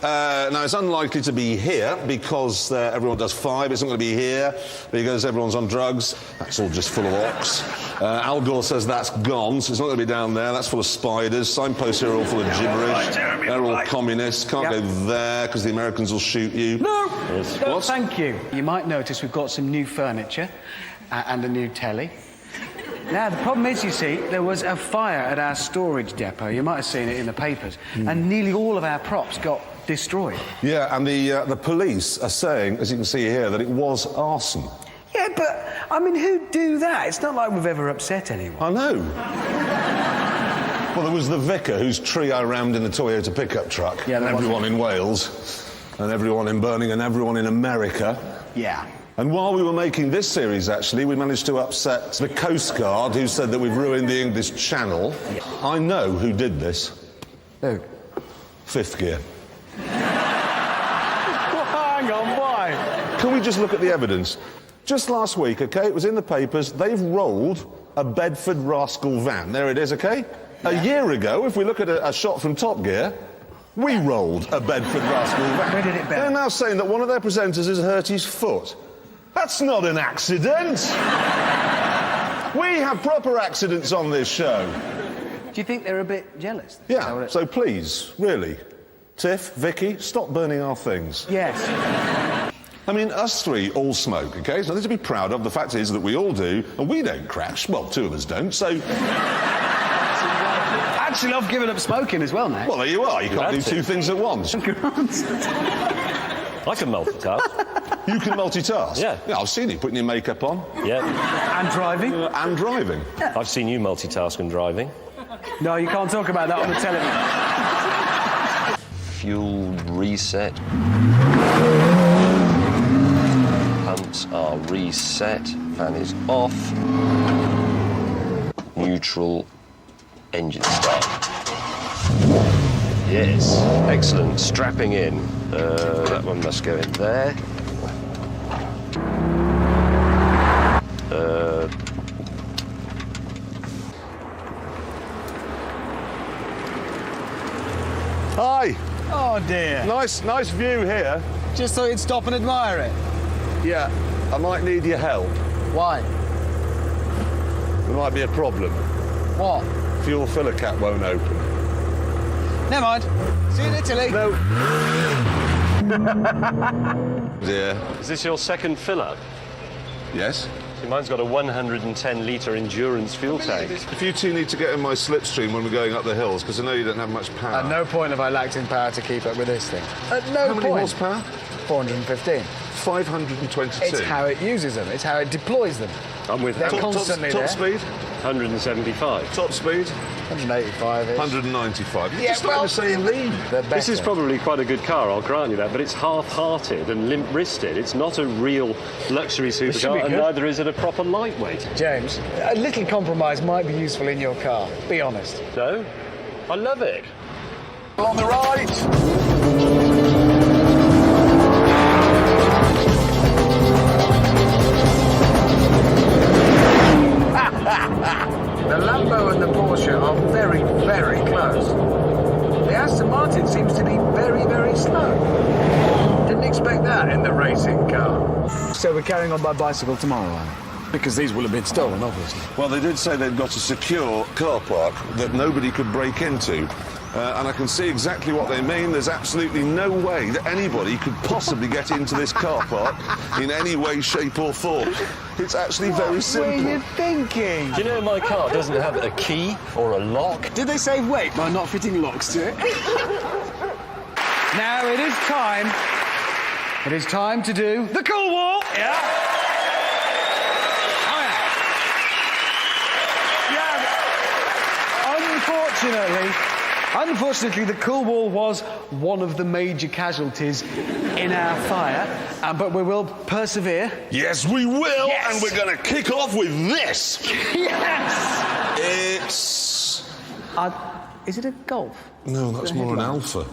Now, it's unlikely to be here because everyone does 5. It's not going to be here because everyone's on drugs. That's all just full of ox. Al Gore says that's gone, so it's not going to be down there. That's full of spiders. Signposts here are all full of gibberish. They're all communists. Can't go there because the Americans will shoot you. No! Yes. No, What? thank you. You might notice we've got some new furniture and a new telly. Now, the problem is, you see, there was a fire at our storage depot. You might have seen it in the papers. And nearly all of our props got destroyed. Yeah, and the police are saying, as you can see here, that it was arson. Yeah, but, I mean, who'd do that? It's not like we've ever upset anyone. I know. Well, there was the vicar whose tree I rammed in the Toyota pickup truck. Yeah, and everyone in Wales, and everyone in Birmingham, and everyone in America. Yeah. And while we were making this series, actually, we managed to upset the Coast Guard, who said that we've ruined the English Channel. Yeah. I know who did this. Who? Fifth Gear. Hang on, why? Can we just look at the evidence? Just last week, OK, it was in the papers, they've rolled a Bedford Rascal van. There it is, OK? Yeah. A year ago, if we look at a shot from Top Gear, we rolled a Bedford Rascal van. Where did it bend? They're now saying that one of their presenters has hurt his foot. That's not an accident. We have proper accidents on this show. Do you think they're a bit jealous? Yeah, so please, really, Tiff, Vicky, stop burning our things. Yes. I mean, us three all smoke, OK? There's nothing to be proud of. The fact is that we all do, and we don't crash. Well, 2 of us don't, so... Actually, I've given up smoking as well now. Well, there you are. You can't do 2 things at once. I can multitask. You can multitask? Yeah. Yeah, I've seen you putting your makeup on. Yeah. And driving. And driving. Yeah. I've seen you multitask and driving. No, you can't talk about that on the television. Fuel reset. Pumps are reset. Fan is off. Neutral. Engine start. Yes. Excellent. Strapping in. That one must go in there. Hi. Oh, dear. Nice view here. Just thought you'd stop and admire it. Yeah, I might need your help. Why? There might be a problem. What? Fuel filler cap won't open. Never mind. See you in Italy. No. Dear. Is this your second filler? Yes? See, mine's got a 110-litre endurance fuel tank. If you two need to get in my slipstream when we're going up the hills, because I know you don't have much power. At no point have I lacked in power to keep up with this thing. At no How many point. horsepower? 415. 522. It's how it uses them. It's how it deploys them. I'm with They're that. constantly top there. speed? 175. Top speed? 185-ish. 195. You're Yeah, just starting well, the same lead. This is probably quite a good car, I'll grant you that, but it's half-hearted and limp-wristed. It's not a real luxury should be supercar, and good. neither is it a proper lightweight. James, a little compromise might be useful in your car. Be honest. No? I love it. On the right. The Lambo and the Porsche are very, very close. The Aston Martin seems to be very, very slow. Didn't expect that in the racing car. So we're carrying on by bicycle tomorrow, aren't we? Because these will have been stolen, obviously. Well, they did say they'd got a secure car park that nobody could break into. And I can see exactly what they mean. There's absolutely no way that anybody could possibly get into this car park in any way, shape or form. It's actually very simple. What were you thinking? Do you know my car doesn't have a key or a lock? Did they save weight by not fitting locks to it? Now it is time. It is time to do the cool wall. Yeah. Oh, yeah. Unfortunately, the cool wall was one of the major casualties in our fire, but we will persevere. Yes, we will, Yes. and we're going to kick off with this. Yes! It's... Is it a Golf? No, that's more an Alpha.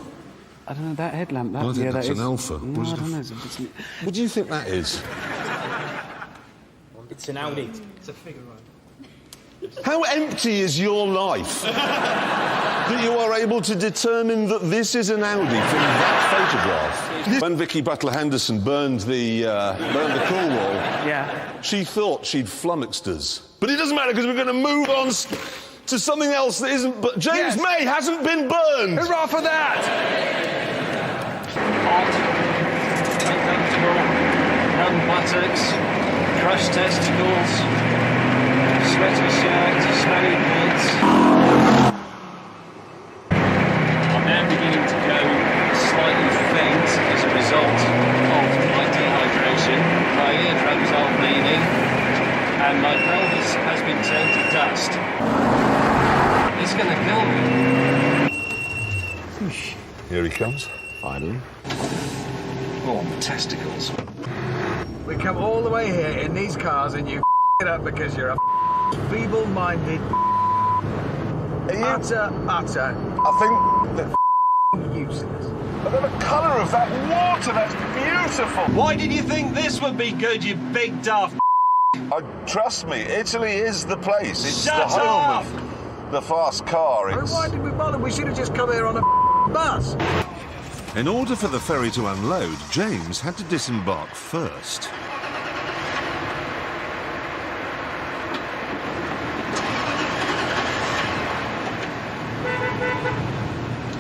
I don't know, that headlamp. That, I think yeah, that's that an is. Alpha. No, I don't know. What do you think that is? It's an Audi. It's a figure. How empty is your life? that you are able to determine that this is an Audi from that photograph. When Vicky Butler-Henderson burned the Cornwall, Yeah. she thought she'd flummoxed us. But it doesn't matter because we're going to move on to something else that isn't... But James May hasn't been burned! Hurrah for that! Hot, uncomfortable, numb buttocks, crushed testicles, sweaty shirt, smelly boots. I'm now beginning to go slightly faint as a result of my dehydration. My eardrums are bleeding, and my pelvis has been turned to dust. It's going to kill me. Here he comes. Finally. Oh, testicles. We come all the way here in these cars and you it up because you're a feeble-minded, utter, I think that useless. the colour of that water, that's beautiful. Why did you think this would be good, you big daft? Trust me, Italy is the place. It's Shut the home up! of the fast car. I mean, why did we bother? We should have just come here on a bus. In order for the ferry to unload, James had to disembark first.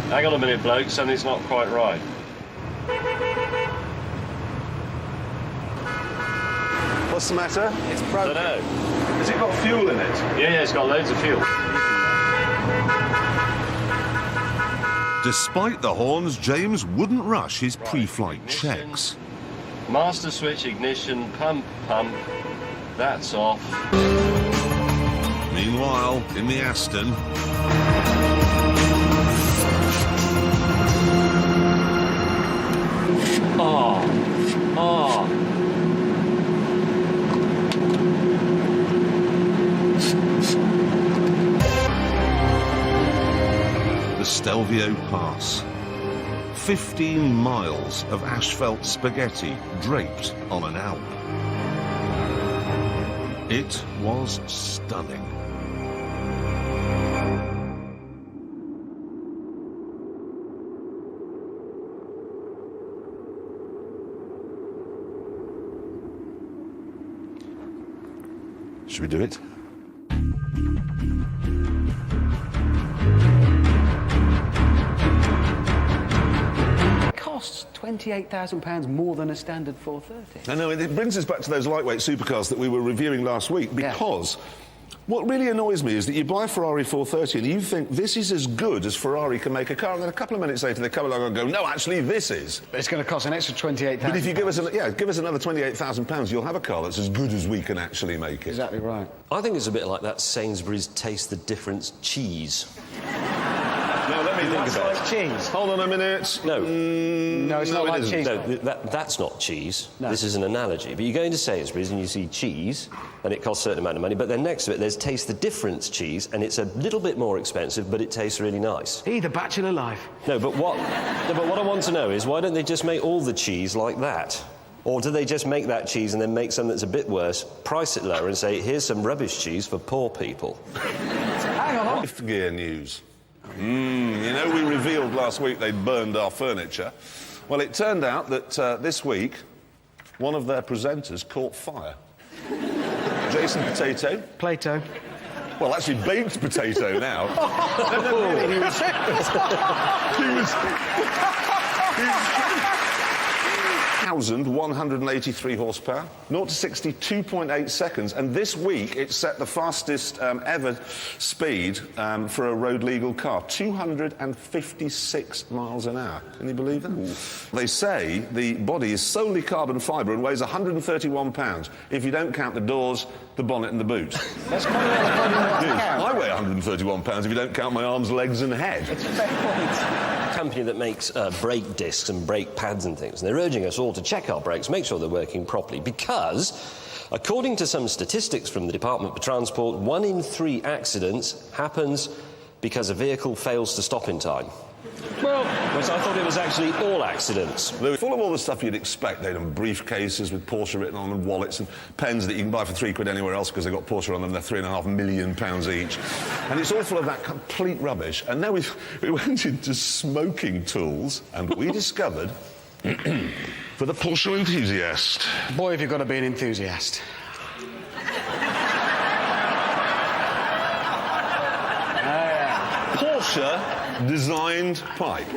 Hang on a minute, bloke, something's not quite right. What's the matter? It's I broken. don't know. Has it got fuel in it? Yeah, it's got loads of fuel. Despite the horns, James wouldn't rush his pre-flight checks. Master switch, ignition, pump. That's off. Meanwhile, in the Aston... Oh. The Stelvio Pass. 15 miles of asphalt spaghetti draped on an Alp. It was stunning. Should we do it? Costs £28,000 more than a standard 430. I know, it brings us back to those lightweight supercars that we were reviewing last week, because what really annoys me is that you buy a Ferrari 430 and you think this is as good as Ferrari can make a car, and then a couple of minutes later they come along and go, no, actually this is. But it's going to cost an extra £28,000. But if you give us another £28,000, you'll have a car that's as good as we can actually make it. Exactly right. I think it's a bit like that Sainsbury's Taste the Difference cheese. Now, let me think about like cheese. Hold on a minute. No. No, it's not like cheese. No, that's not cheese. No. This is an analogy. But you go into Sainsbury's and you see cheese, and it costs a certain amount of money, but then next to it there's Taste the Difference cheese, and it's a little bit more expensive, but it tastes really nice. The bachelor life. But what I want to know is, why don't they just make all the cheese like that? Or do they just make that cheese and then make something that's a bit worse, price it lower and say, here's some rubbish cheese for poor people? Hang on. Lift gear news. You know, we revealed last week they'd burned our furniture. Well, it turned out that this week, one of their presenters caught fire. Jason Potato. Plato. Well, actually, baked potato now. No, really, he was 1,183 horsepower, 0 to 60, 2.8 seconds, and this week it set the fastest ever speed for a road legal car, 256 miles an hour. Can you believe that? Ooh. They say the body is solely carbon fibre and weighs 131 pounds, if you don't count the doors, the bonnet and the boot. That's quite a lot of money to count. I weigh 131 pounds if you don't count my arms, legs and head. It's a fair point. Company that makes brake discs and brake pads and things, and they're urging us all to check our brakes, make sure they're working properly, because according to some statistics from the Department for Transport, 1 in 3 accidents happens because a vehicle fails to stop in time. Well, moments I thought it was actually all accidents. Louis, full of all the stuff you'd expect. They'd have briefcases with Porsche written on them, wallets and pens that you can buy for £3 anywhere else because they've got Porsche on them. They're £3.5 million each. And it's all full of that complete rubbish. And now we went into smoking tools and we discovered, for the Porsche enthusiast. Boy, have you got to be an enthusiast. Porsche designed pipe.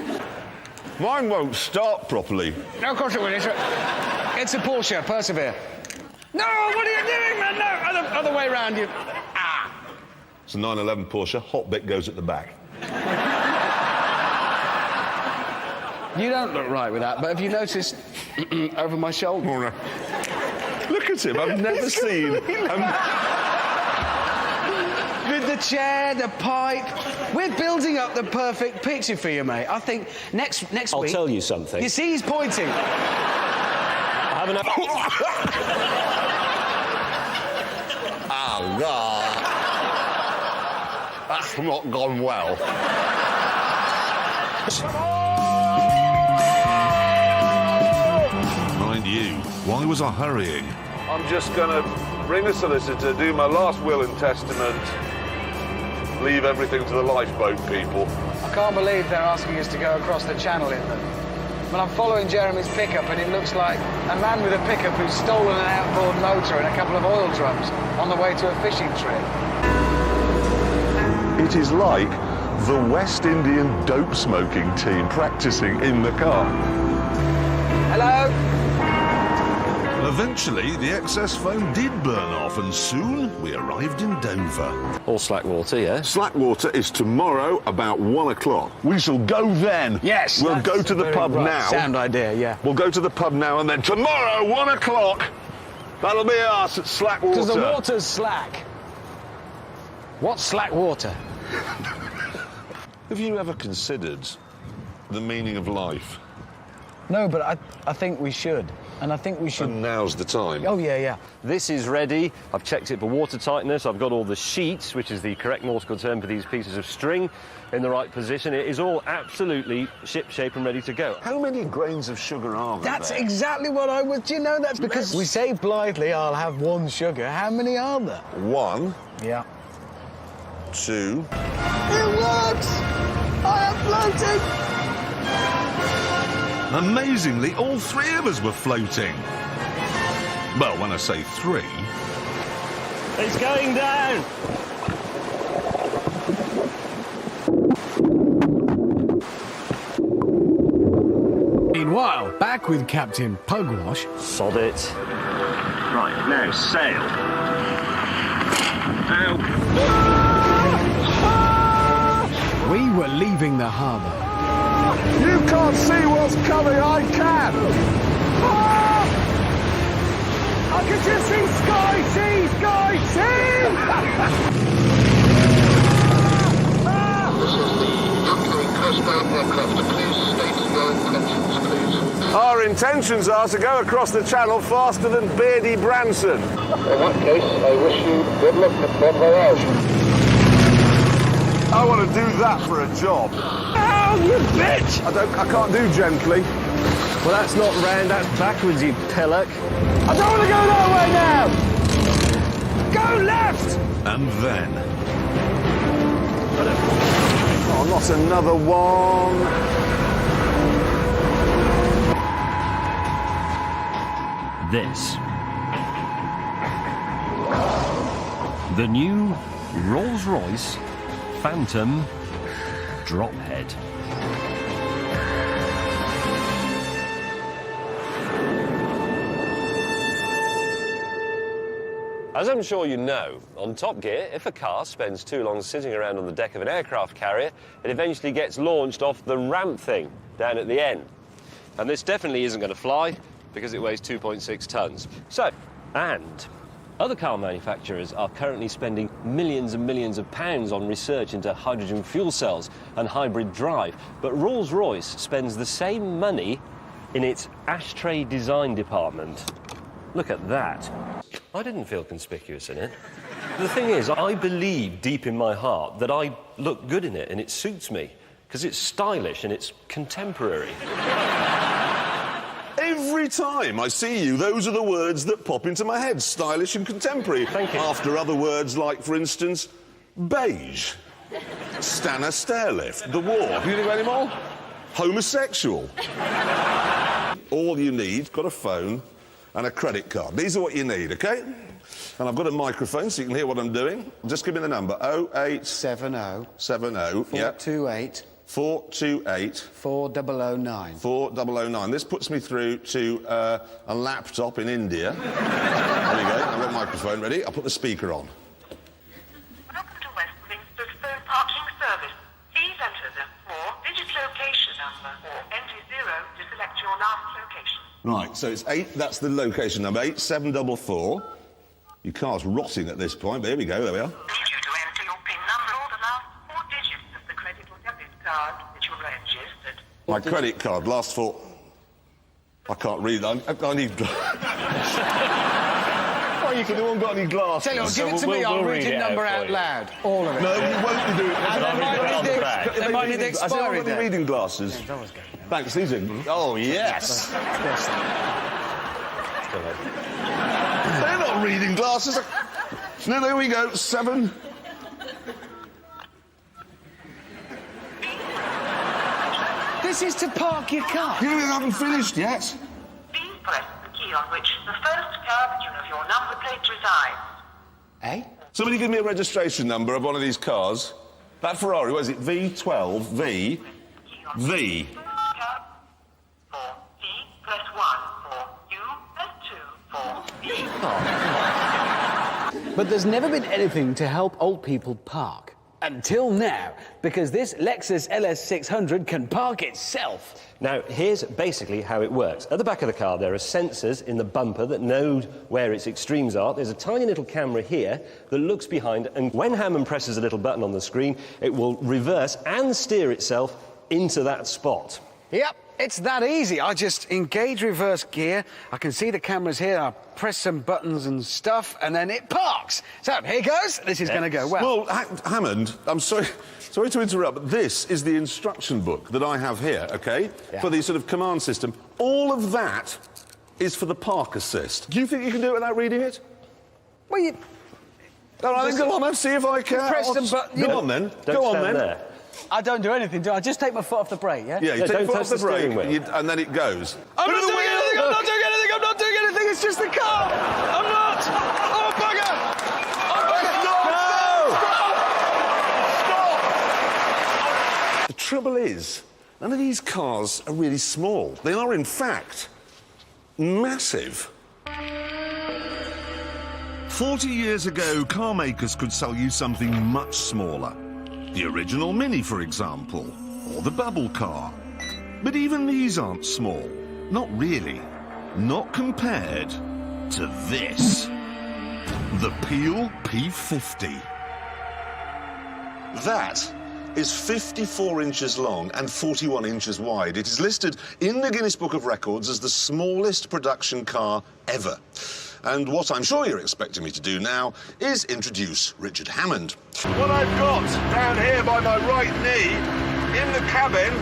Mine won't start properly. No, of course it will. It's a Porsche. Persevere. No, what are you doing, man? No, other way round. You. Ah. It's a 911 Porsche. Hot bit goes at the back. You don't look right with that, but have you noticed over my shoulder? Oh, no. Look at him. I've never seen. With the chair, the pipe, we're building up the perfect picture for you, mate. I think next week... I'll tell you something. You see, he's pointing. I haven't... Oh, God. That's not gone well. Mind you, why was I hurrying? I'm just going to ring a solicitor, do my last will and testament, leave everything to the lifeboat people. I can't believe they're asking us to go across the channel in them. But I'm following Jeremy's pickup, and it looks like a man with a pickup who's stolen an outboard motor and a couple of oil drums on the way to a fishing trip. It is like the West Indian dope smoking team practicing in the car. Hello? Eventually, the excess foam did burn off, and soon we arrived in Dover. All slack water, yeah? Slackwater is tomorrow about 1 o'clock. We shall go then. Yes. We'll go to the pub now. Sound idea, yeah. We'll go to the pub now, and then tomorrow, 1 o'clock, that'll be us at Slackwater. Because the water's slack. What's slack water? Have you ever considered the meaning of life? No, but I think we should. And I think we should... And now's the time. Oh, yeah, yeah. This is ready. I've checked it for water tightness. I've got all the sheets, which is the correct nautical term for these pieces of string, in the right position. It is all absolutely ship-shape and ready to go. How many grains of sugar are there? That's exactly what I was... Do you know that's because we say blithely, I'll have 1 sugar. How many are there? 1, Yeah. 2... It works! I am floating! Amazingly, all 3 of us were floating. Well, when I say 3... It's going down! Meanwhile, back with Captain Pugwash. Sod it. Right, now sail. Ow. We were leaving the harbour. You can't see what's coming, I can! I can just see Sky Sea! Sky Sea! Our intentions are to go across the channel faster than Beardy Branson. In that case, I wish you good luck and bon voyage. I want to do that for a job. Oh, you bitch! I can't do gently. Well, that's not round, that's backwards, you pillock. I don't want to go that way now! Go left! And then... Oh, not another one. This. The new Rolls-Royce Phantom Drophead. As I'm sure you know, on Top Gear, if a car spends too long sitting around on the deck of an aircraft carrier, it eventually gets launched off the ramp thing down at the end. And this definitely isn't going to fly because it weighs 2.6 tons. So, and other car manufacturers are currently spending millions and millions of pounds on research into hydrogen fuel cells and hybrid drive. But Rolls-Royce spends the same money in its ashtray design department. Look at that. I didn't feel conspicuous in it. The thing is, I believe deep in my heart that I look good in it and it suits me. Because it's stylish and it's contemporary. Every time I see you, those are the words that pop into my head. Stylish and contemporary. Thank you. After other words like, for instance, beige, Stanner stairlift, the war. Can you think of any more? Homosexual. All you need, got a phone and a credit card. These are what you need, OK? And I've got a microphone so you can hear what I'm doing. Just give me the number. 0870 428 428 4009. 4009. This puts me through to a laptop in India. There you go. I've got a microphone ready. I'll put the speaker on. Welcome to Westminster's phone parking service. Please enter the 4-digit location number or enter 0 to select your last location. Right, so it's 8, that's the location number, 8744. Your car's rotting at this point, but here we go, there we are. Need you to enter your PIN number or the last 4 digits of the credit or debit card that you registered. My credit card, last 4... I can't read, I need... Why you can anyone got any glasses? Tell you what, give it to me, I'll read your number out loud. All of it. No, you won't do it. And there might be the expiry I've got date. reading glasses. Thanks, these are... Oh, yes! They're not reading glasses. No, there we go, 7... This is to park your car. You haven't finished yet. Please press the key on which the first curvature of your number plate resides. Eh? Somebody give me a registration number of one of these cars. That Ferrari, what is it? V12, V. V. For P, press 1. For U, press 2. For V. But there's never been anything to help old people park. Until now, because this Lexus LS600 can park itself. Now, here's basically how it works. At the back of the car, there are sensors in the bumper that know where its extremes are. There's a tiny little camera here that looks behind, and when Hammond presses a little button on the screen, it will reverse and steer itself into that spot. Yep, it's that easy. I just engage reverse gear. I can see the cameras here. I press some buttons and stuff, and then it parks. So, here goes. This is going to go well. Well, Hammond, I'm sorry to interrupt, but this is the instruction book that I have here, OK? Yeah. For the sort of command system. All of that is for the park assist. Do you think you can do it without reading it? Well, you... All right, then go on, let's see if I can. Press some buttons. Go on, then. Don't Go on, stand then. there. I don't do anything, do I? I just take my foot off the brake, yeah? Yeah, you Yeah, take don't your foot touch off the the steering brake, wheel. and then it goes. I'm not doing anything! I'm not doing anything! I'm not doing anything! It's just the car! I'm not! Oh, bugger! Oh, bugger! No! Stop! The trouble is, none of these cars are really small. They are, in fact, massive. 40 years ago, car makers could sell you something much smaller. The original Mini, for example, or the bubble car. But even these aren't small. Not really. Not compared to this. The Peel P50. That is 54 inches long and 41 inches wide. It is listed in the Guinness Book of Records as the smallest production car ever. And what I'm sure you're expecting me to do now is introduce Richard Hammond. What I've got down here by my right knee, in the cabin,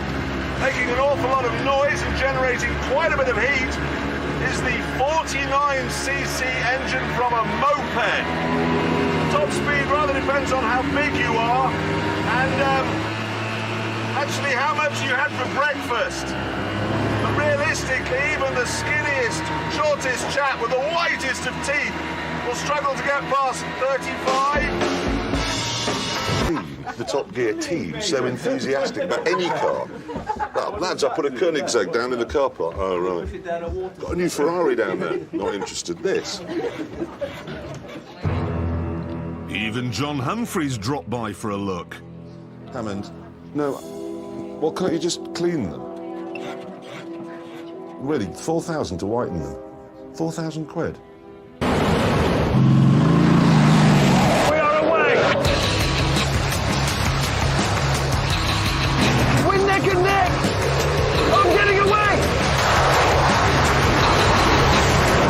making an awful lot of noise and generating quite a bit of heat, is the 49cc engine from a moped. Top speed rather depends on how big you are and actually how much you had for breakfast. But realistically, even the skinniest, shortest chap with the whitest of teeth will struggle to get past 35. The Top Gear team, so enthusiastic about any car. Well, lads, I put a Koenigsegg down in the car park. Oh, right. Got a new Ferrari down there. Not interested. This. Even John Humphrys dropped by for a look. Hammond, no, well, can't you just clean them? Really, 4,000 to whiten them. 4,000 quid. We are away! We're neck and neck! I'm getting away!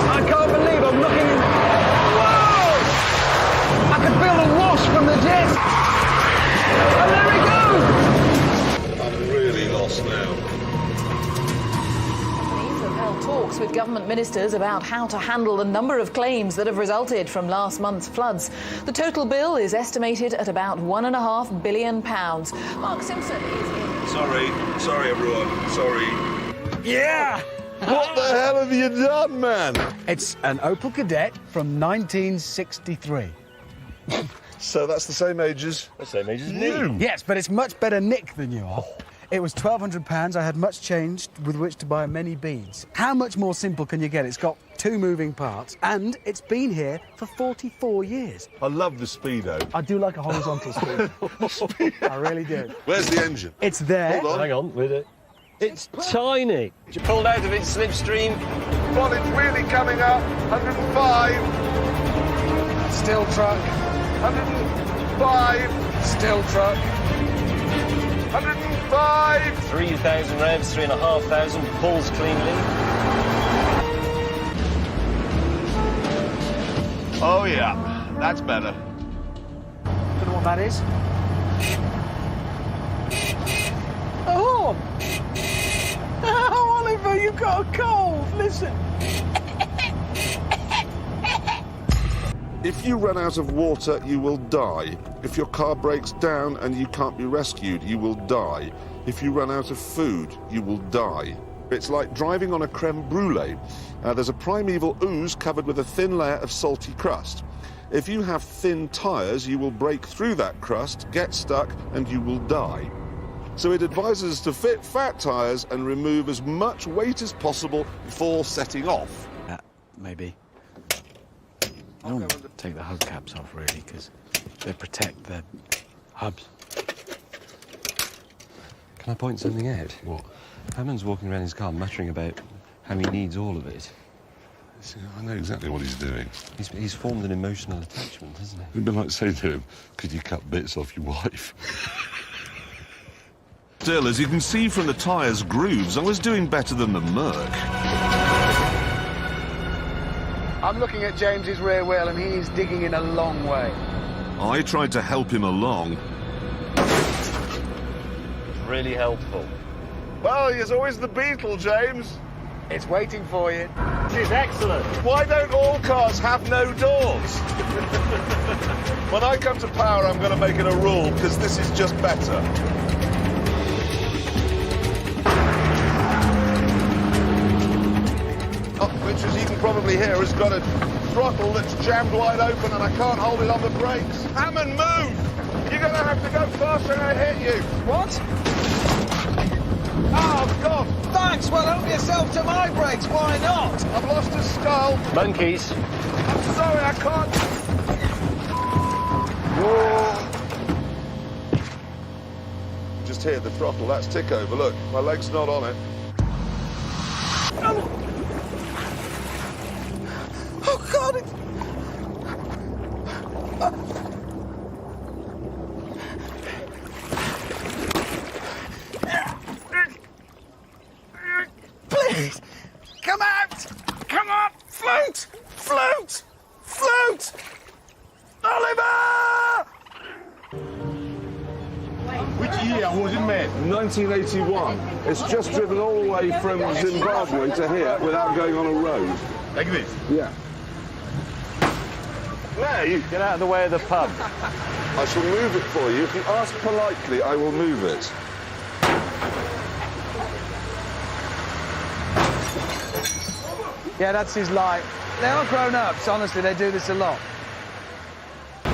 I can't believe I'm looking in... Whoa! I can feel the wash from the jet! And there he goes! ministers about how to handle the number of claims that have resulted from last month's floods. The total bill is estimated at about £1.5 billion. Mark Simpson is in. Sorry, everyone. Sorry. Yeah! What the hell have you done, man? It's an Opel Kadett from 1963. So that's the same age as... The same age as me. Yes, but it's much better nick than you are. It was £1,200. I had much change with which to buy many beads. How much more simple can you get? It's got 2 moving parts, and it's been here for 44 years. I love the Speedo. I do like a horizontal speed. I really do. Where's the engine? It's there. Hold on. Hang on with it. It's tiny. You pulled out of its slipstream. Well, it's really coming up. 105. Still truck. 105. Still truck. 105. 3,000 revs, 3,500. Pulls cleanly. Oh, yeah. That's better. Don't know what that is. Oh! Oh, Oliver, you've got a cold. Listen. If you run out of water, you will die. If your car breaks down and you can't be rescued, you will die. If you run out of food, you will die. It's like driving on a creme brulee. There's a primeval ooze covered with a thin layer of salty crust. If you have thin tyres, you will break through that crust, get stuck, and you will die. So it advises us to fit fat tyres and remove as much weight as possible before setting off. Maybe. I don't want to take the hubcaps off, really, because they protect the hubs. Can I point something out? What? Hammond's walking around his car muttering about how he needs all of it. See, I know exactly what he's doing. He's formed an emotional attachment, hasn't he? It'd be like saying to him, could you cut bits off your wife? Still, as you can see from the tyres' grooves, I was doing better than the Merc. I'm looking at James's rear wheel, and he's digging in a long way. I tried to help him along. Really helpful. Well, there's always the Beetle, James. It's waiting for you. This is excellent. Why don't all cars have no doors? When I come to power, I'm going to make it a rule, because this is just better. Which, as you can probably hear, has got a throttle that's jammed wide open and I can't hold it on the brakes. Hammond, move! You're going to have to go faster and I hit you. What? Oh, God! Thanks, well, help yourself to my brakes, why not? I've lost a skull. Monkeys. I'm sorry, I can't... Whoa. Just hear the throttle, that's tick over. Look, my leg's not on it. Oh, God, it's... Please, come out! Come on! Float! Float! Float! Oliver! Which year was it made? 1981. It's just driven all the way from Zimbabwe to here without going on a road. Like this? Yeah. No, you get out of the way of the pub. I shall move it for you. If you ask politely, I will move it. Yeah, that's his life. They are grown-ups, honestly, they do this a lot. We're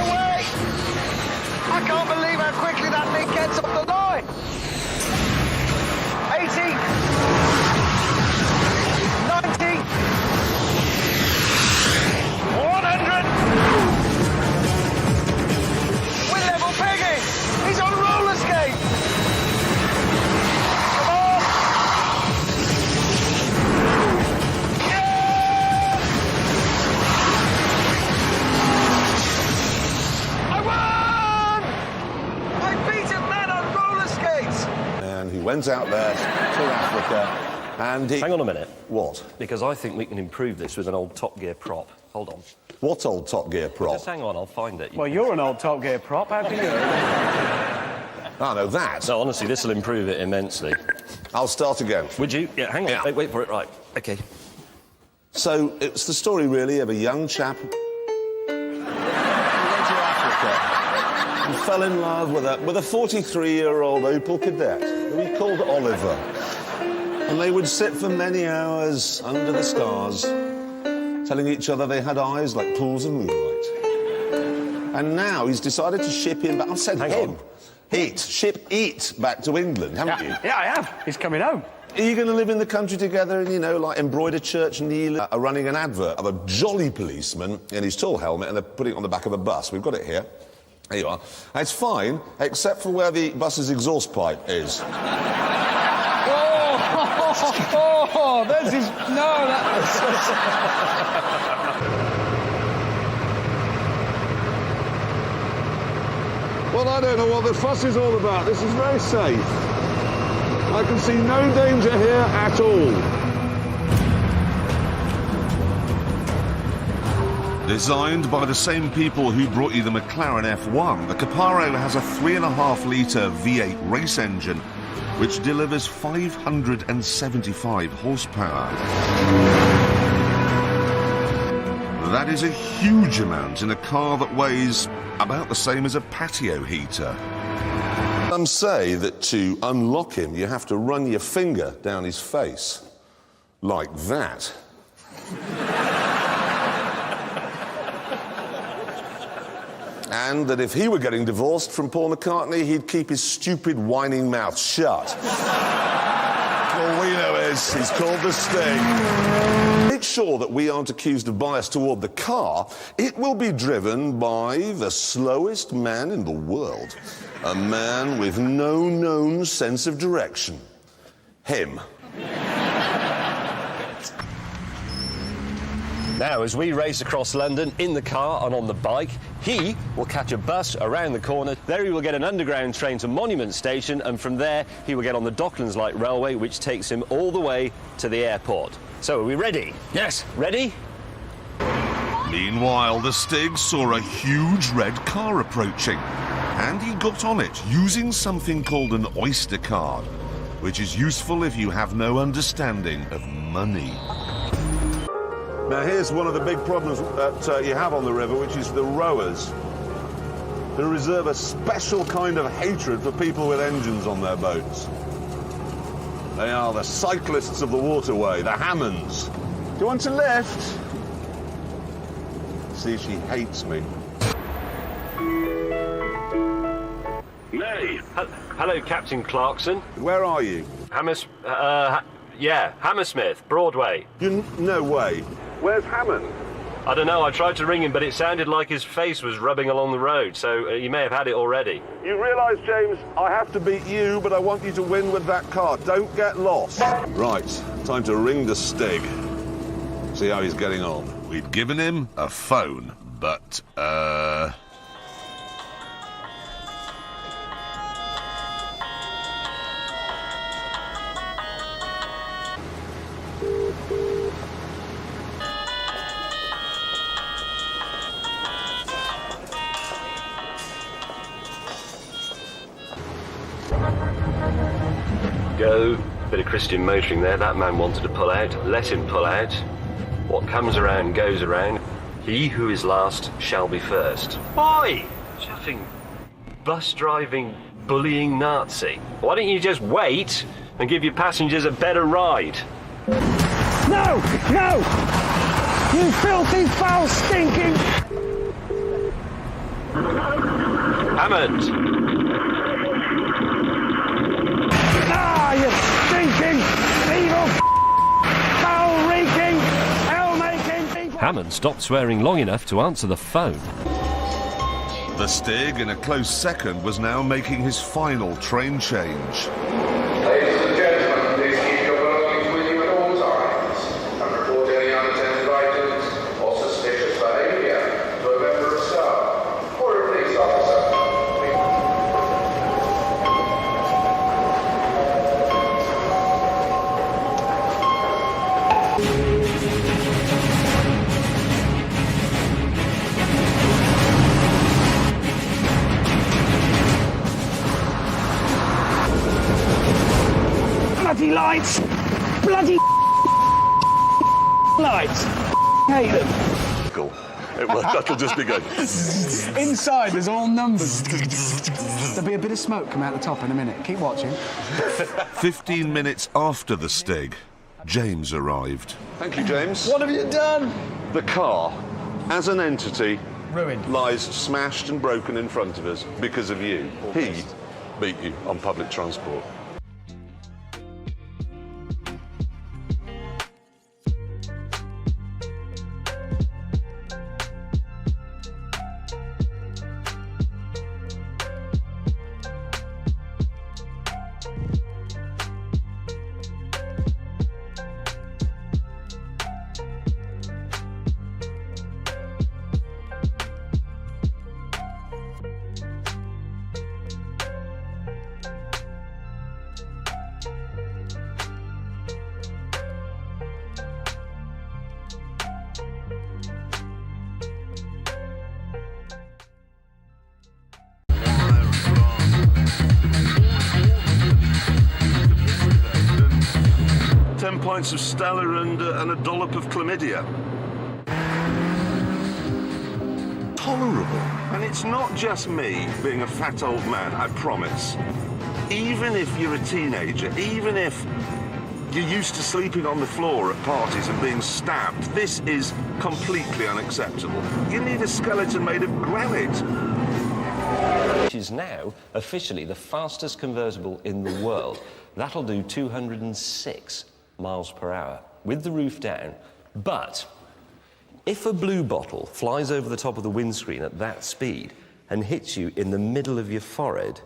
away! I can't believe how quickly that thing gets off the line! 80! 90! 100! We're level pegging! He's on roller skates! Come on! Yeah! I won! I beat a man on roller skates! And he went out there to Africa, and he... Hang on a minute. What? Because I think we can improve this with an old Top Gear prop. Hold on. What old Top Gear prop? Just hang on, I'll find it. Well, you're an old Top Gear prop, how can you? Ah, no, that. No, honestly, this will improve it immensely. I'll start again. Would you? Yeah, hang on. Yeah. Wait for it. Right. OK. So, it's the story, really, of a young chap who went to Africa and fell in love with a 43-year-old Opel Kadett who he called Oliver. And they would sit for many hours under the stars, telling each other they had eyes like pools of moonlight. And now he's decided to ship him back. I said him. Ship it back to England, haven't you? Yeah, I have. He's coming home. Are you going to live in the country together and, you know, like embroider church kneel are running an advert of a jolly policeman in his tall helmet and they're putting it on the back of a bus. We've got it here. There you are. And it's fine, except for where the bus's exhaust pipe is. Oh, there's his... No, that Well, I don't know what the fuss is all about. This is very safe. I can see no danger here at all. Designed by the same people who brought you the McLaren F1, the Caparo has a 3.5-litre V8 race engine which delivers 575 horsepower. That is a huge amount in a car that weighs about the same as a patio heater. Some say that to unlock him, you have to run your finger down his face. Like that. And that if he were getting divorced from Paul McCartney, he'd keep his stupid, whining mouth shut. All we know is he's called the Sting. Make sure that we aren't accused of bias toward the car. It will be driven by the slowest man in the world. A man with no known sense of direction. Him. Now, as we race across London in the car and on the bike, he will catch a bus around the corner. There he will get an underground train to Monument Station, and from there he will get on the Docklands Light Railway, which takes him all the way to the airport. So, are we ready? Yes. Ready? Meanwhile, the Stig saw a huge red car approaching, and he got on it using something called an Oyster card, which is useful if you have no understanding of money. Now, here's one of the big problems that you have on the river, which is the rowers, who reserve a special kind of hatred for people with engines on their boats. They are the cyclists of the waterway, the Hammonds. Do you want to lift? See, she hates me. Nay. Hello, Captain Clarkson. Where are you? Hammersmith, Broadway. No way. Where's Hammond? I don't know, I tried to ring him, but it sounded like his face was rubbing along the road, so you may have had it already. You realise, James, I have to beat you, but I want you to win with that car. Don't get lost. Right, time to ring the Stig. See how he's getting on. We'd given him a phone, but, Go. Bit of Christian motoring there. That man wanted to pull out. Let him pull out. What comes around goes around. He who is last shall be first. Why? Chuffing, bus-driving, bullying Nazi. Why don't you just wait and give your passengers a better ride? No! No! You filthy, foul, stinking... Hammond! Ah, you stinking, evil, foul-reeking, hell-making... Hammond stopped swearing long enough to answer the phone. the Stig, in a close second, was now making his final train change. Ladies and gentlemen, please keep your belongings with you at all times and report any unattended items or suspicious behaviour to a member of staff or a police officer. lights! Bloody lights! Hate them. Cool. That'll just be good. Inside, there's all numbers. There'll be a bit of smoke come out the top in a minute. Keep watching. 15 minutes after the Stig, James arrived. Thank you, James. What have you done? The car, as an entity, Ruined. lies smashed and broken in front of us because of you. He beat you on public transport. Pints of Stella and a dollop of chlamydia. Tolerable. And it's not just me being a fat old man, I promise. Even if you're a teenager, even if you're used to sleeping on the floor at parties and being stabbed, this is completely unacceptable. You need a skeleton made of granite. Which is now officially the fastest convertible in the world. That'll do 206 miles per hour with the roof down. But if a blue bottle flies over the top of the windscreen at that speed and hits you in the middle of your forehead,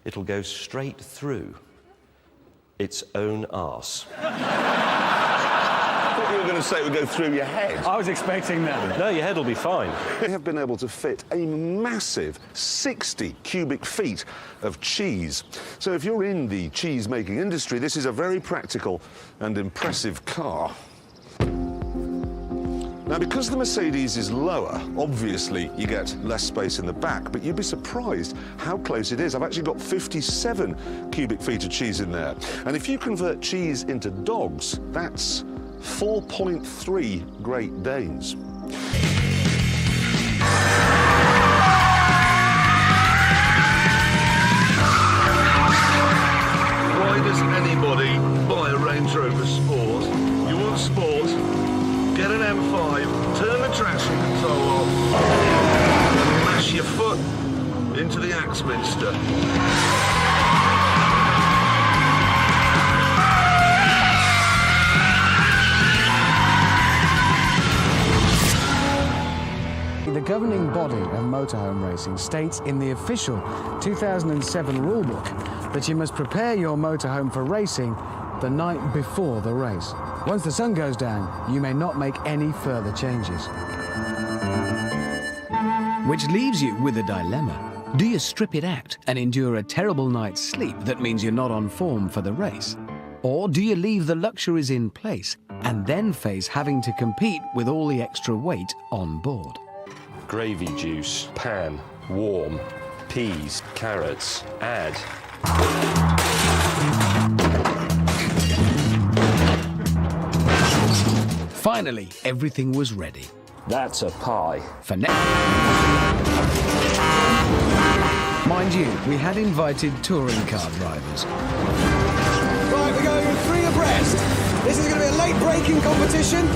it'll go straight through its own arse. I thought you were going to say it would go through your head. I was expecting that. No, your head will be fine. They have been able to fit a massive 60 cubic feet of cheese. So if you're in the cheese-making industry, this is a very practical and impressive car. Now, because the Mercedes is lower, obviously you get less space in the back, but you'd be surprised how close it is. I've actually got 57 cubic feet of cheese in there. And if you convert cheese into dogs, that's 4.3 Great Danes. Why does anybody buy a Range Rover Sport? You want sport? Get an M5, turn the traction control off, and mash your foot into the Axminster. The governing body of motorhome racing states in the official 2007 rulebook that you must prepare your motorhome for racing the night before the race. Once the sun goes down, you may not make any further changes. Which leaves you with a dilemma. Do you strip it out and endure a terrible night's sleep that means you're not on form for the race? Or do you leave the luxuries in place and then face having to compete with all the extra weight on board? Gravy juice, pan, warm, peas, carrots, add. Finally, everything was ready. That's a pie. For next. Mind you, we had invited touring car drivers. Right, we're going in 3 abreast. This is going to be a late braking competition.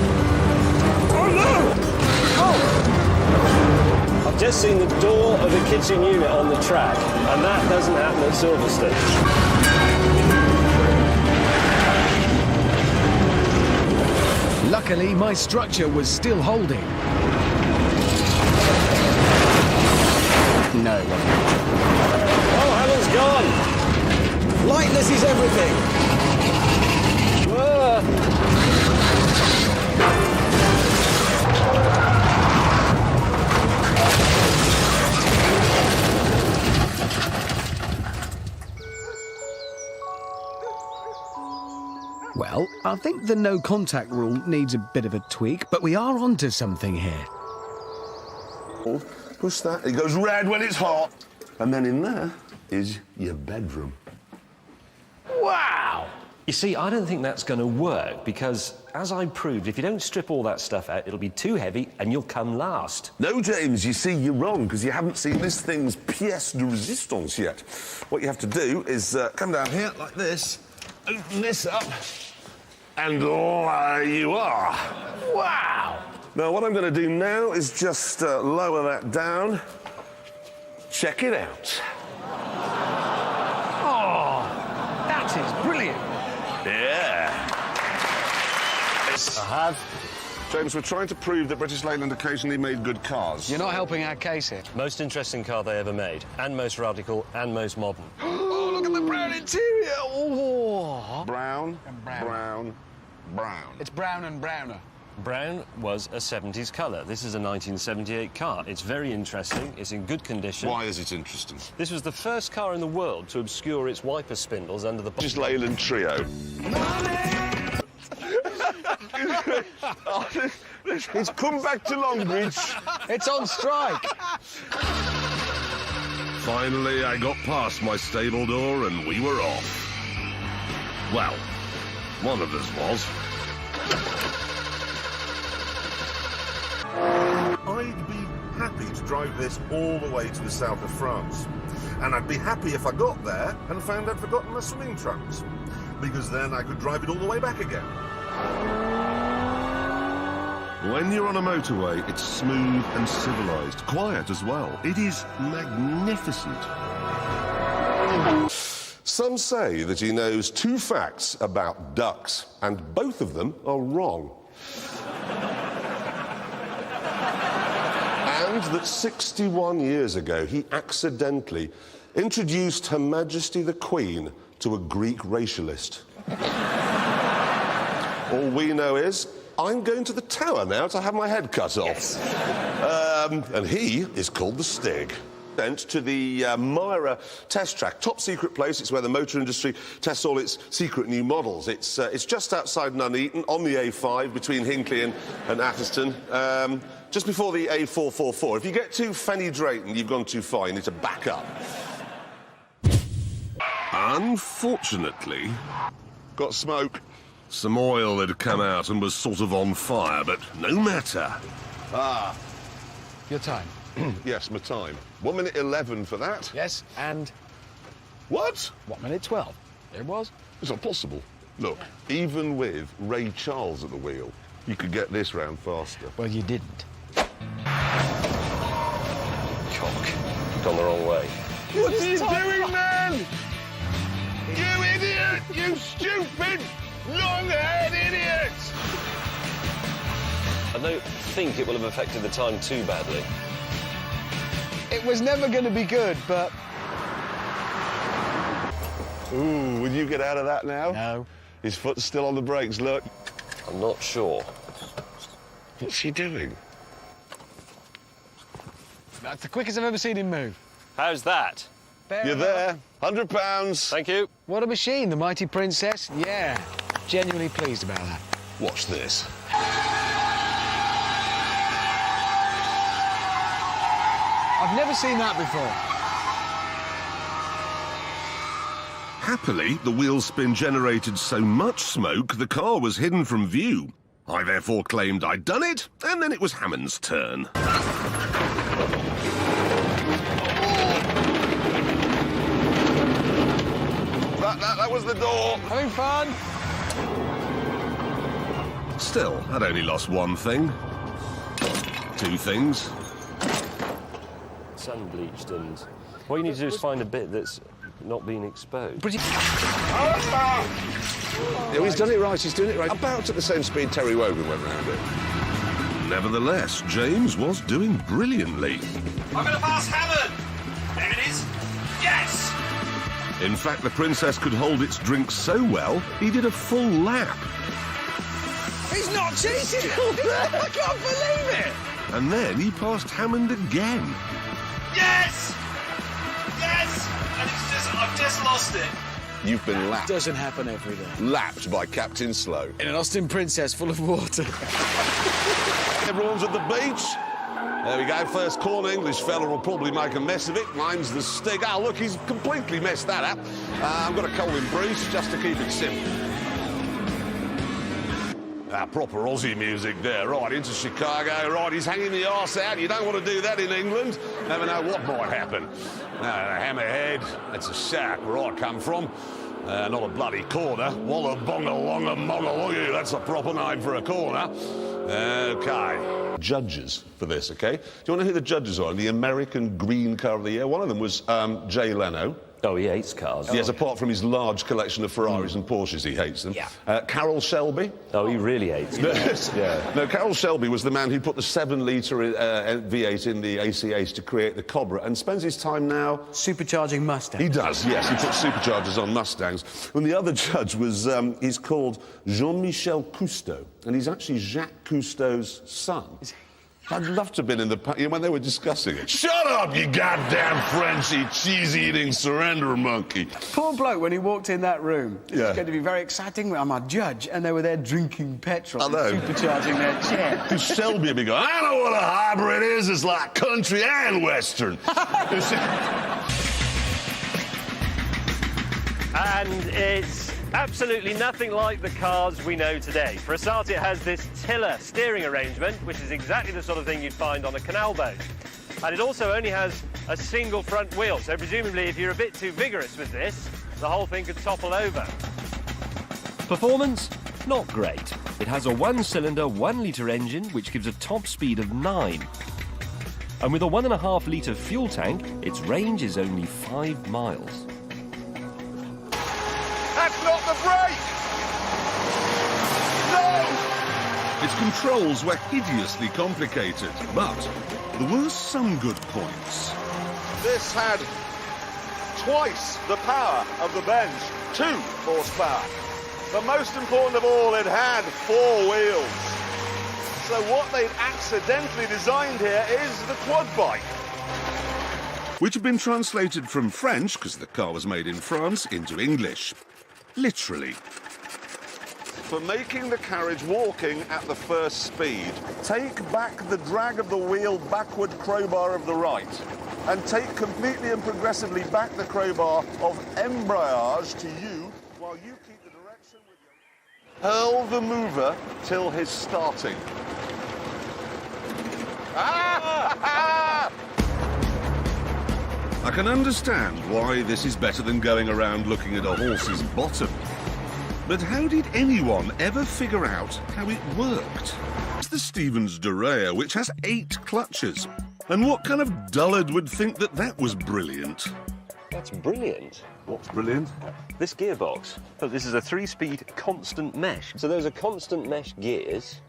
Oh no! Oh! I've just seen the door of the kitchen unit on the track, and that doesn't happen at Silverstone. Luckily, my structure was still holding. No. Oh, Hammond's gone! Lightness is everything. Well, I think the no contact rule needs a bit of a tweak, but we are onto something here. Oh, push that. It goes red when it's hot. And then in there is your bedroom. Wow! You see, I don't think that's going to work because, as I proved, if you don't strip all that stuff out, it'll be too heavy and you'll come last. No, James, you see, you're wrong, because you haven't seen this thing's pièce de résistance yet. What you have to do is come down here like this, open this up, and there you are. Wow! Now, what I'm going to do now is just lower that down. Check it out. Oh, that is brilliant. Yeah. I have. James, we're trying to prove that British Leyland occasionally made good cars. You're not helping our case here. Most interesting car they ever made, and most radical, and most modern. Oh, look at the brown interior. Oh. Brown, And brown. brown, brown. It's brown and browner. Brown was a 70s colour. This is a 1978 car. It's very interesting. It's in good condition. Why is it interesting? This was the first car in the world to obscure its wiper spindles under the... British Leyland Trio. It's come back to Longbridge. It's on strike. Finally, I got past my stable door and we were off. Well, one of us was. I'd be happy to drive this all the way to the south of France. And I'd be happy if I got there and found I'd forgotten my swimming trunks. Because then I could drive it all the way back again. When you're on a motorway, it's smooth and civilised, quiet as well. It is magnificent. Some say that he knows 2 facts about ducks, and both of them are wrong. And that 61 years ago, he accidentally introduced Her Majesty the Queen to a Greek racialist. All we know is, I'm going to the tower now to have my head cut off. Yes. And he is called the Stig. Sent to the Myra test track, top secret place. It's where the motor industry tests all its secret new models. It's just outside Nuneaton, on the A5, between Hinckley and Atherstone, just before the A444. If you get to Fenny Drayton, you've gone too far. You need to back up. Unfortunately, Got smoke. some oil had come out and was sort of on fire, but no matter. Ah, Your time. yes, my time. 1 minute 11 for that. Yes, and What? 1 minute 12. There it was. It's not possible. Look, even with Ray Charles at the wheel, you could get this round faster. Well, you didn't. Cock. Gone the wrong way. What are you doing, man? You idiot! You stupid, long-haired idiot! I don't think it will have affected the time too badly. It was never going to be good, but... Ooh, will you get out of that now? No. His foot's still on the brakes, look. I'm not sure. What's he doing? That's the quickest I've ever seen him move. How's that? You're there. £100. Thank you. What a machine, the mighty princess. Yeah, genuinely pleased about that. Watch this. I've never seen that before. Happily, the wheel spin generated so much smoke, the car was hidden from view. I therefore claimed I'd done it, and then it was Hammond's turn. That was the door. Having fun? Still, I'd only lost one thing. 2 things. Sun bleached, and what you need to do is find a bit that's not been exposed. Yeah, he's done it right, he's doing it right. About at the same speed Terry Wogan went round it. Nevertheless, James was doing brilliantly. I'm going to pass Hammond. There it is. Yes! In fact, the princess could hold its drink so well, he did a full lap. He's not cheating! I can't believe it! And then he passed Hammond again. Yes! Yes! And I've just lost it. You've been lapped. Doesn't happen every day. Lapped by Captain Slow. In an Austin Princess full of water. Everyone's at the beach. There we go, first corner. English fella will probably make a mess of it. Mine's the Stig. Ah, look, he's completely messed that up. I've got to call him Bruce just to keep it simple. Proper Aussie music there, right into Chicago, right, he's hanging the arse out. You don't want to do that in England. Never know what might happen. Hammerhead, that's a shack where I come from. Not a bloody corner. Walla bonga longa monga longa, that's a proper name for a corner. Okay. Judges for this, okay? Do you want to know who the judges are? The American Green Car of the Year. One of them was Jay Leno. Oh, he hates cars. Yes, apart from his large collection of Ferraris and Porsches, he hates them. Yeah. Carroll Shelby. Oh, he really hates cars. Yeah. No, Carroll Shelby was the man who put the 7-litre V8 in the ACH to create the Cobra and spends his time now... Supercharging Mustangs. He does, yes. He puts superchargers on Mustangs. And the other judge was... he's called Jean-Michel Cousteau, and he's actually Jacques Cousteau's son. I'd love to have been in the... when they were discussing it. Shut up, you goddamn Frenchy, cheese-eating surrender monkey. Poor bloke, when he walked in that room. Yeah. It's going to be very exciting. I'm a judge, and they were there drinking petrol and I know. supercharging their chair. Because Shelby would be going, I know what a hybrid is. It's like country and western. And it's absolutely nothing like the cars we know today. For a start, it has this tiller steering arrangement, which is exactly the sort of thing you'd find on a canal boat. And it also only has a single front wheel, so presumably if you're a bit too vigorous with this, the whole thing could topple over. Performance? Not great. It has a 1-cylinder, 1-litre engine, which gives a top speed of 9. And with a 1.5-litre fuel tank, its range is only 5 miles. That's not the brake! No! Its controls were hideously complicated, but there were some good points. This had twice the power of the Benz, 2 horsepower. But most important of all, it had 4 wheels. So what they've accidentally designed here is the quad bike. Which had been translated from French, because the car was made in France, into English. Literally. For making the carriage walking at the first speed, take back the drag of the wheel backward crowbar of the right, and take completely and progressively back the crowbar of embrayage to you, while you keep the direction with your... Hurl the mover till his starting. I can understand why this is better than going around looking at a horse's bottom. But how did anyone ever figure out how it worked? It's the Stevens Derailleur, which has 8 clutches. And what kind of dullard would think that that was brilliant? That's brilliant. What's brilliant? This gearbox. Oh, this is a 3-speed constant mesh. So those are constant mesh gears,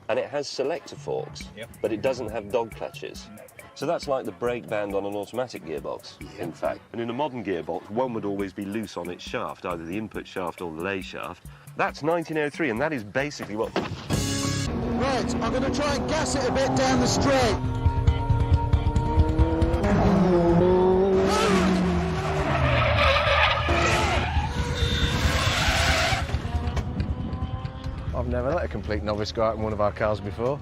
and it has selector forks, but it doesn't have dog clutches. So that's like the brake band on an automatic gearbox, in fact. And in a modern gearbox, one would always be loose on its shaft, either the input shaft or the lay shaft. That's 1903, and that is basically what... Right, I'm going to try and gas it a bit down the straight. I've never let a complete novice go out in one of our cars before.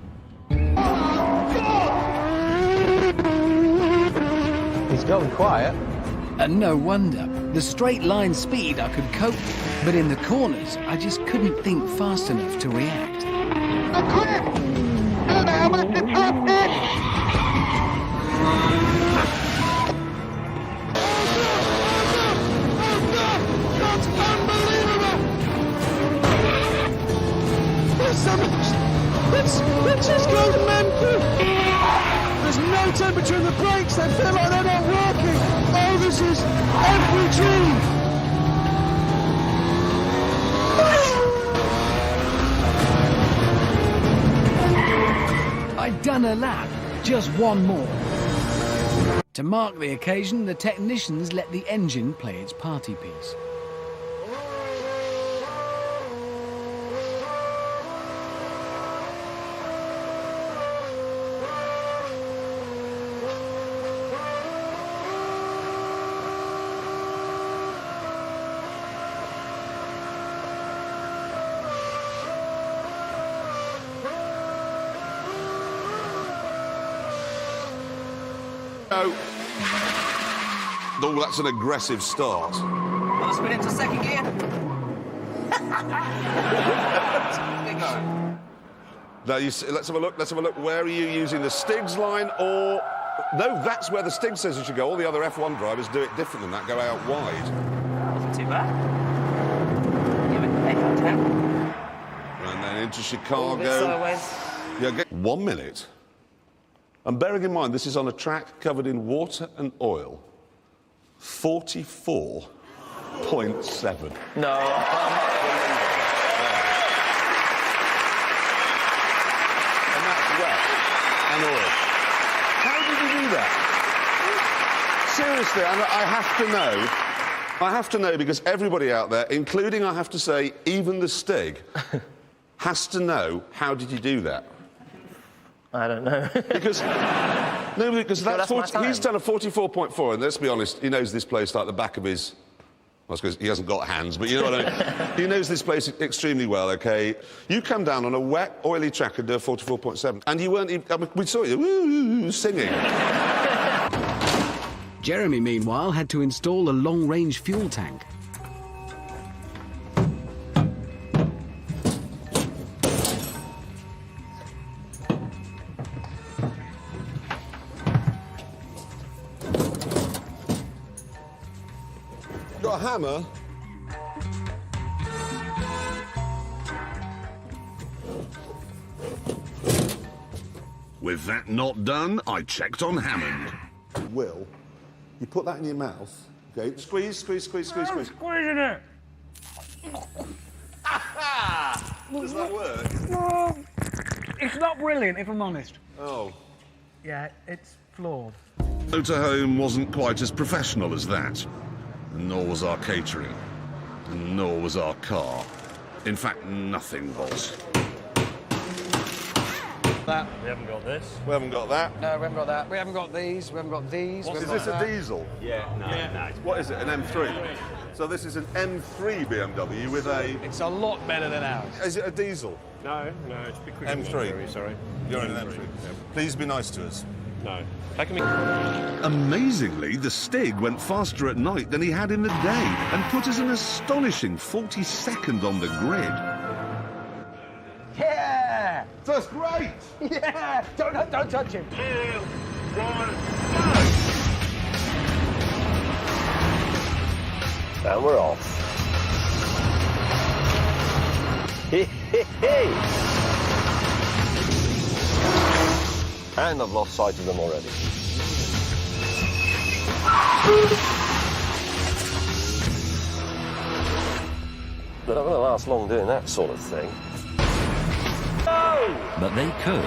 He's going quiet. And no wonder. The straight line speed I could cope with, but in the corners I just couldn't think fast enough to react. It just goes mental. There's no temperature in the brakes. They feel like they're not working. Oh, this is every dream. I'd done a lap, just one more. To mark the occasion, the technicians let the engine play its party piece. Oh, that's an aggressive start. Want to spin into second gear? Now, let's have a look. Let's have a look. Where are you using the Stig's line or... No, that's where the Stig says you should go. All the other F1 drivers do it different than that, go out wide. Wasn't too bad. Give it 8 out of 10. And then into Chicago. Sideways. Yeah, 1 minute. And bearing in mind, this is on a track covered in water and oil. 44.7. No. And that's wet and oil. How did he do that? Seriously, I have to know because everybody out there, including, I have to say, even the Stig, has to know, how did you do that? I don't know. because that's he's done a 44.4, and let's be honest, he knows this place like the back of his... I suppose he hasn't got hands, but you know what I mean. He knows this place extremely well, OK? You come down on a wet, oily track and do a 44.7, and you weren't even... I mean, we saw you singing. Jeremy, meanwhile, had to install a long-range fuel tank. Got a hammer? With that not done, I checked on Hammond. Will, you put that in your mouth, OK? Squeeze, squeeze, squeeze, squeeze, squeeze. Squeezing it. Does that work? It's not brilliant, if I'm honest. Oh. Yeah, it's flawed. Motorhome wasn't quite as professional as that. Nor was our catering. Nor was our car. In fact, nothing was. That. We haven't got this. We haven't got that. No, we haven't got that. We haven't got these. We haven't got these. Is this a diesel? Yeah, no. What is it, an M3? So this is an M3 BMW with a... It's a lot better than ours. Is it a diesel? No, it's a bit quicker. M3. Sorry. You're in an M3. Please be nice to us. No. How can we... Amazingly, the Stig went faster at night than he had in the day and put us an astonishing 42nd on the grid. Yeah! That's great! Yeah! Don't touch him. 2, 1, go! And we're off. And I've lost sight of them already. They're not going to last long doing that sort of thing. No! But they could.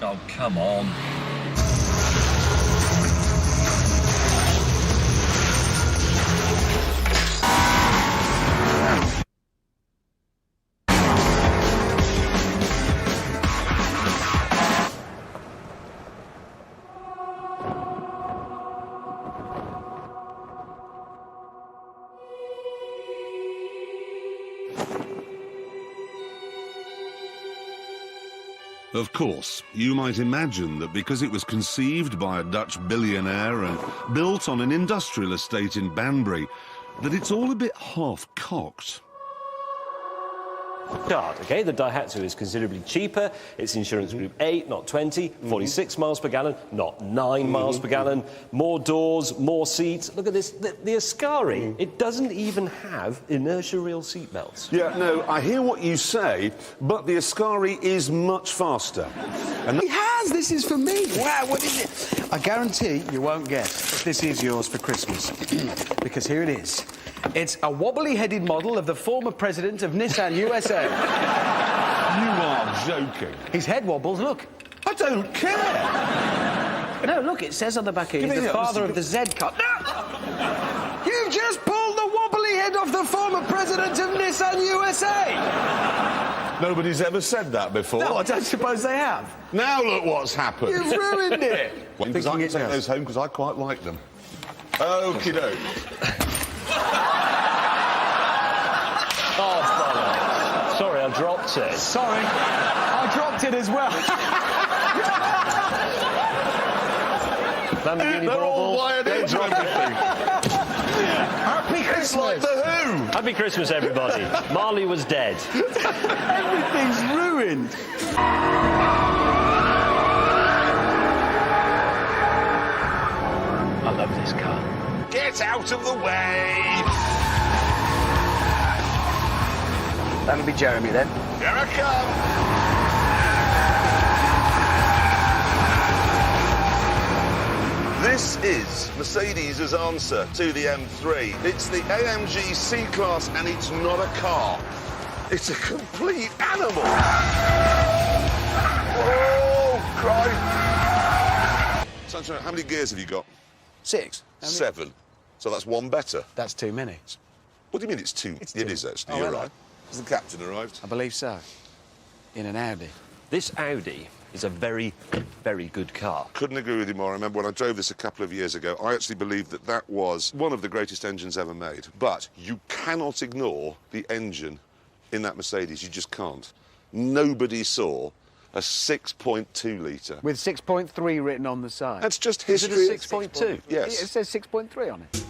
Oh, come on. Of course, you might imagine that because it was conceived by a Dutch billionaire and built on an industrial estate in Banbury, that it's all a bit half-cocked. Start, okay? The Daihatsu is considerably cheaper. It's insurance group 8, not 20. 46 miles per gallon, not 9 miles per gallon. More doors, more seats. Look at this. The Ascari, it doesn't even have inertia reel seat belts. Yeah, no, I hear what you say, but the Ascari is much faster. And He has! This is for me! Wow, what is it? I guarantee you won't guess this is yours for Christmas. Because here it is. It's a wobbly-headed model of the former president of Nissan USA. You are joking. His head wobbles, look. I don't care. No, look, it says on the back here, Give he's me the that, father Mr. of the Z car. No! You've just pulled the wobbly head off the former president of Nissan USA! Nobody's ever said that before. No, I don't suppose they have. Now look what's happened. You've ruined it! Because I can take those home because I quite like them. Okie doke. Oh, sorry, I dropped it. Sorry, I dropped it as well. Lamborghini They're all bauble. wired into everything. Happy It's Christmas! like The Who. Happy Christmas, everybody. Marley was dead. Everything's ruined. I love this car. Get out of the way. That'll be Jeremy then. Here I come. This is Mercedes' answer to the M3. It's the AMG C-Class, and it's not a car. It's a complete animal. Oh, Christ. Sunshine, how many gears have you got? 6. 7. So that's one better. That's too many. What do you mean it's two? It's It two. is, actually. Oh, You're hello. right. Has the captain arrived? I believe so. In an Audi. This Audi is a very, very good car. Couldn't agree with you more. I remember when I drove this a couple of years ago, I actually believed that that was one of the greatest engines ever made. But you cannot ignore the engine in that Mercedes. You just can't. Nobody saw a 6.2 litre. With 6.3 written on the side. That's just Is it history. a 6.2? Yes. It says 6.3 on it.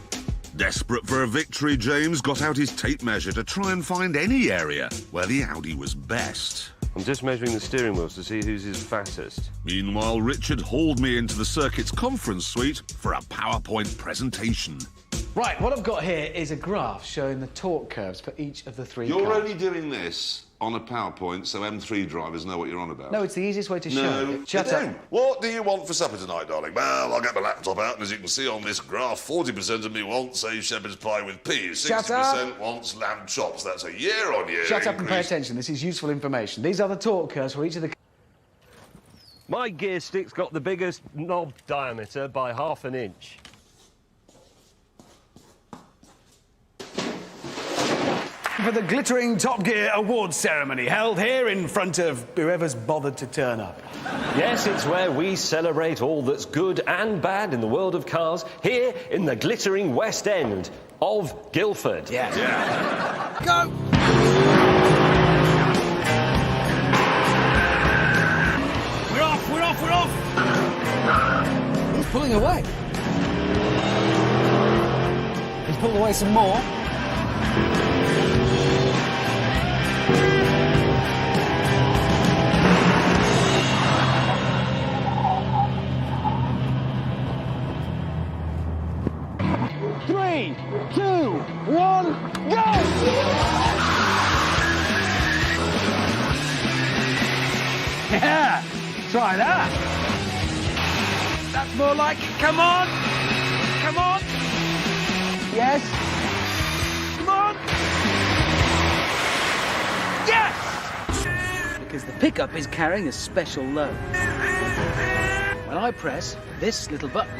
Desperate for a victory, James got out his tape measure to try and find any area where the Audi was best. I'm just measuring the steering wheels to see whose is fattest. Meanwhile, Richard hauled me into the circuit's conference suite for a PowerPoint presentation. Right, what I've got here is a graph showing the torque curves for each of the 3 You're cars. only doing this on a PowerPoint so M3 drivers know what you're on about. No, it's the easiest way to show No, it. Shut you up. don't. What do you want for supper tonight, darling? Well, I'll get my laptop out, and as you can see on this graph, 40% of me wants a shepherd's pie with peas. Shut 60% wants lamb chops. That's a year-on-year Shut up and pay increase. attention. This is useful information. These are the torque curves for each of the... My gear stick's got the biggest knob diameter by ½ an inch. For the glittering Top Gear awards ceremony held here in front of whoever's bothered to turn up. Yes, it's where we celebrate all that's good and bad in the world of cars, here in the glittering West End of Guildford. Yeah. Yeah. Go! We're off, we're off, we're off! He's pulling away. He's pulled away some more. Three, two, one, go! Yeah, try that. That's more like it. Come on. Come on. Yes. Come on. Yes! Because the pickup is carrying a special load. When I press this little button,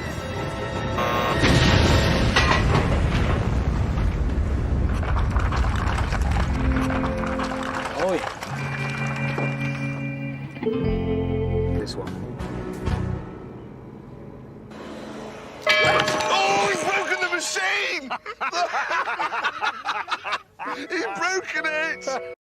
oh yeah. This one. Oh, he's broken the machine! He's broken it!